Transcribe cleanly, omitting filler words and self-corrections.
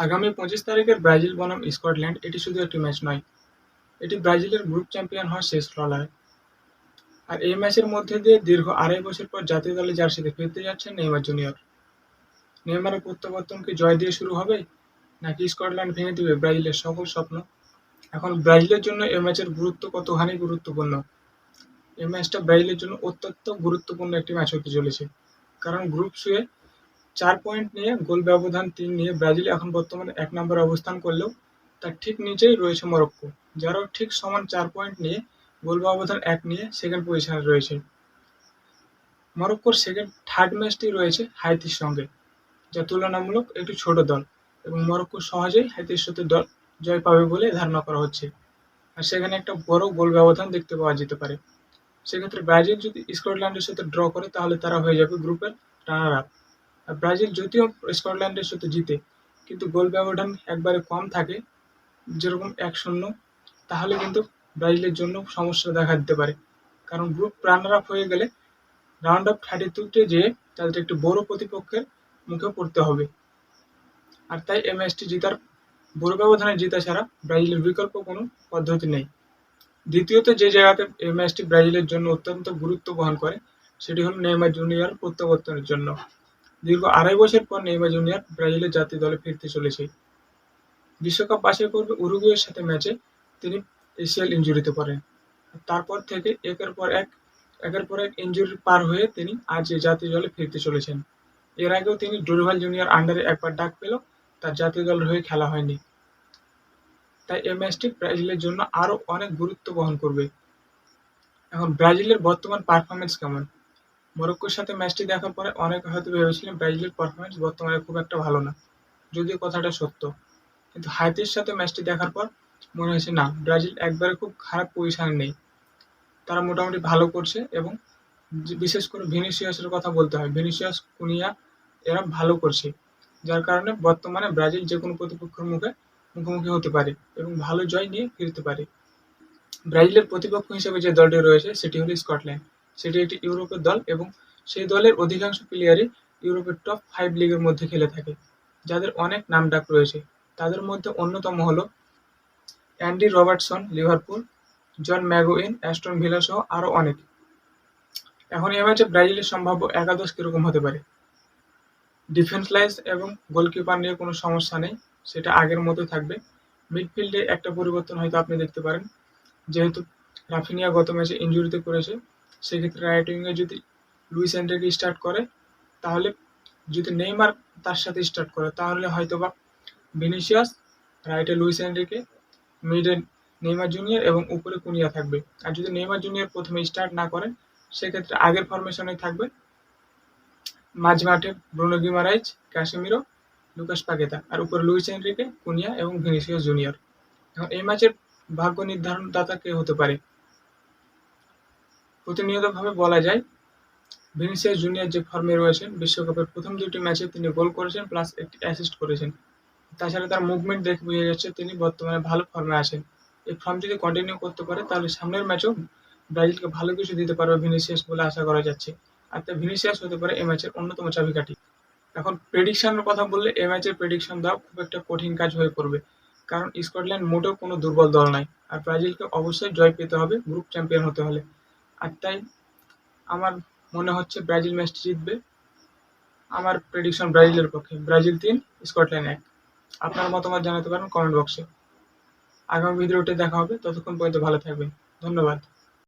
আগামী ২৫ তারিখের ব্রাজিল বনাম স্কটল্যান্ড এটি শুধু একটি ম্যাচ নয়, এটি ব্রাজিলের গ্রুপ চ্যাম্পিয়ন হওয়ার শেষ লড়াই। আর এই ম্যাচের মধ্যে দিয়ে দীর্ঘ ২.৫ বছর পর জাতীয় দলের জার্সিতে ফিরতে যাচ্ছেন নেইমার জুনিয়র। নেইমারের প্রত্যাবর্তন কি জয় দিয়ে শুরু হবে, নাকি স্কটল্যান্ড ভেঙে দিবে ব্রাজিলের সকল স্বপ্ন? এখন ব্রাজিলের জন্য এই ম্যাচের গুরুত্ব কতখানি গুরুত্বপূর্ণ? এই ম্যাচটা ব্রাজিলের জন্য অত্যন্ত গুরুত্বপূর্ণ একটি ম্যাচ হতে চলেছে, কারণ গ্রুপ সুয়ে ৪ পয়েন্ট নিয়ে গোল ব্যবধান ৩ নিয়ে ব্রাজিল এখন বর্তমানে ১ নম্বরে অবস্থান করলেও তার ঠিক নিচেই রয়েছে মরক্কো, যারাও ঠিক সমান ৪ পয়েন্ট নিয়ে গোল ব্যবধান ১ নিয়ে সেকেন্ড পজিশনে রয়েছে। মরক্কোর থার্ড ম্যাচটি রয়েছে হাইতির সঙ্গে, যা তুলনামূলক একটি ছোট দল, এবং মরক্কো সহজেই হাইতির সাথে জয় পাবে বলে ধারণা করা হচ্ছে। আর সেখানে একটা বড় গোল ব্যবধান দেখতে পাওয়া যেতে পারে। সেক্ষেত্রে ব্রাজিল যদি স্কটল্যান্ডের সাথে ড্র করে তাহলে তারা হয়ে যাবে গ্রুপের রানার আপ। আর ব্রাজিল যদিও স্কটল্যান্ডের সাথে জিতে, কিন্তু গোল ব্যবধান একবারে কম থাকে, যেরকম ১-০, তাহলে কিন্তু ব্রাজিলের জন্য সমস্যা দেখা দিতে পারে, কারণ গ্রুপ রানার আপ হয়ে গেলে রাউন্ড অফ 32-তে যেয়ে তাদের একটি বড় প্রতিপক্ষের মুখে পড়তে হবে। আর তাই এই ম্যাচটি জেতার বড় ব্যবধানে জেতা ছাড়া ব্রাজিলের বিকল্প কোনো পদ্ধতি নেই। দ্বিতীয়ত, যে জায়গাতে এই ম্যাচটি ব্রাজিলের জন্য অত্যন্ত গুরুত্ব বহন করে সেটি হলো নেইমার জুনিয়র প্রত্যাবর্তনের জন্য। দীর্ঘ ২.৫ বছর পর নেইমার জুনিয়র ব্রাজিলের জাতীয় দলে ফিরতে চলেছে। বিশ্বকাপ বাছাই পর্বে উরুগুয়ের সাথে ম্যাচে তিনি এসিএল ইনজুরিতে পড়েন। তারপর থেকে একের পর এক ইনজুরি পার হয়ে তিনি আজ এই জাতীয় দলে ফিরতে চলেছেন। এর আগেও তিনি ডোরিভাল জুনিয়র আন্ডারে একবার ডাক পেলেও তার জাতীয় দলের হয়ে খেলা হয়নি। তাই এই ম্যাচটি ব্রাজিলের জন্য আরও অনেক গুরুত্ব বহন করবে। এখন ব্রাজিলের বর্তমান পারফরমেন্স কেমন? মরক্কোর সাথে ম্যাচটি দেখার পরে অনেকে হয়তো ভেবেছিলেন ব্রাজিলের পারফরমেন্স বর্তমানে খুব একটা ভালো না, যদিও কথাটা সত্য। কিন্তু হাইতির সাথে ম্যাচটি দেখার পর মনে হয়েছে না, ব্রাজিল একবারে খুব খারাপ পজিশনে নেই, তারা মোটামুটি ভালো করছে। এবং বিশেষ করে ভিনিসিয়াসের কথা বলতে হয়, ভিনিসিয়াস, কুনিয়া এরা ভালো করছে, যার কারণে বর্তমানে ব্রাজিল যে কোনো প্রতিপক্ষের মুখোমুখি হতে পারে এবং ভালো জয় নিয়ে ফিরতে পারে। ব্রাজিলের প্রতিপক্ষ হিসেবে যে দলটি রয়েছে সেটি হলো স্কটল্যান্ড। সেটি একটি ইউরোপের দল এবং সেই দলের অধিকাংশ প্লেয়ারই ইউরোপের টপ 5 লিগের মধ্যে খেলে থাকে, যাদের অনেক নামডাক রয়েছে। তাদের মধ্যে অন্যতম হলো অ্যান্ডি রবার্টসন লিভারপুল, জন ম্যাগুইন অ্যাস্টন ভিলা সহ আরও অনেক। এখন এই ম্যাচে ব্রাজিলের সম্ভাব্য একাদশ কিরকম হতে পারে? ডিফেন্স লাইন এবং গোলকিপার নিয়ে কোনো সমস্যা নেই, সেটা আগের মতোই থাকবে। মিডফিল্ডে একটা পরিবর্তন হয়তো আপনি দেখতে পারেন, যেহেতু রাফিনিয়া গত ম্যাচে ইনজুরিতে পড়েছে। সেক্ষেত্রে রাইট উইংয়ে যদি লুইস এনরিকে স্টার্ট করে, তাহলে যদি নেইমার তার সাথে স্টার্ট করে তাহলে হয়তোবা ভিনিসিয়াস, রাইটে লুইস এনরিকে, মিডে নেইমার জুনিয়র এবং উপরে কুনিয়া থাকবে। আর যদি নেইমার জুনিয়র প্রথমে স্টার্ট না করেন, সেক্ষেত্রে আগের ফরমেশনে থাকবে মাঝমাঠে ব্রুনো গিমারাইজ, ক্যাসেমিরো, লুকাস পাকেতা, আর উপরে লুইস এনরিকে, কুনিয়া এবং ভিনিসিয়াস জুনিয়র। এখন এই ম্যাচের ভাগ্য নির্ধারণদাতা কে হতে পারে? প্রতিনিয়তভাবে বলা যায় ভিনিসিয়াস জুনিয়র যে ফর্মে রয়েছেন, বিশ্বকাপের প্রথম ২টি ম্যাচে তিনি গোল করেছেন প্লাস একটি অ্যাসিস্ট করেছেন। তাছাড়া তার মুভমেন্ট দেখে বোঝা যাচ্ছে তিনি বর্তমানে ভালো ফর্মে আছেন। এই ফর্ম যদি কন্টিনিউ করতে পারে তাহলে সামনের ম্যাচেও ব্রাজিলকে ভালো কিছু দিতে পারবে ভিনিসিয়াস বলে আশা করা যাচ্ছে। আর তাই ভিনিসিয়াস হতে পারে এই ম্যাচের অন্যতম চাবিকাঠি। এখন প্রেডিকশনের কথা বললে এই ম্যাচের প্রেডিকশন দেওয়া খুব একটা কঠিন কাজ হয়ে পড়বে, কারণ স্কটল্যান্ড মোটেও কোনো দুর্বল দল নয়। আর ব্রাজিলকে অবশ্যই জয় পেতে হবে গ্রুপ চ্যাম্পিয়ন হতে হলে। আর তাই আমার মনে হচ্ছে ব্রাজিল ম্যাচটি জিতবে। আমার প্রেডিকশন ব্রাজিলের পক্ষে, ব্রাজিল ৩, স্কটল্যান্ড ১। আপনার মতামত জানাতে পারেন কমেন্ট বক্সে। আগামী ভিডিওতে দেখা হবে, ততক্ষণ পর্যন্ত ভালো থাকবেন। ধন্যবাদ।